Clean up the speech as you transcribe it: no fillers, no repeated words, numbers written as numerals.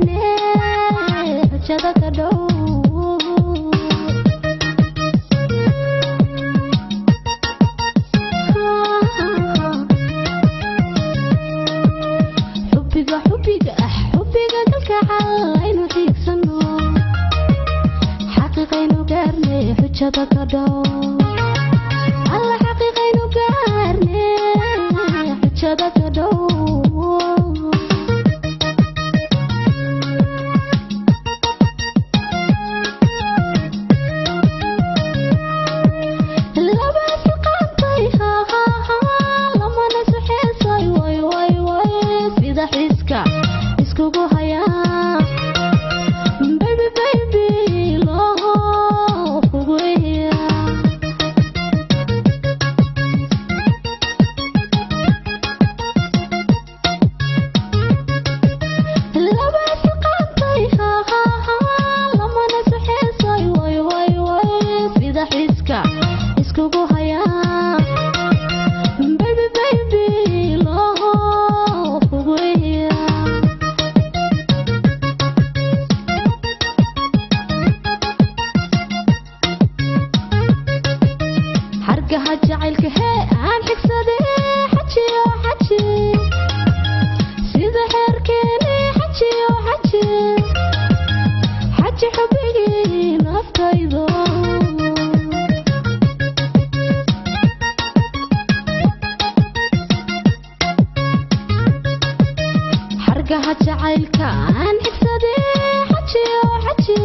gaarne xujada ka dhow حبيك dalka aynu xiigsano xaqiiqaynu gaarne xujada ka dhow alla xaqiiqaynu gaarne xujada ka dhow jacaylka hee aan xigsaday xajiyo xaji sida xeerkeeni xajiyo xaji xaji xubigii naftaydo xargaha jacaylka aan xigsaday xajiyo xaji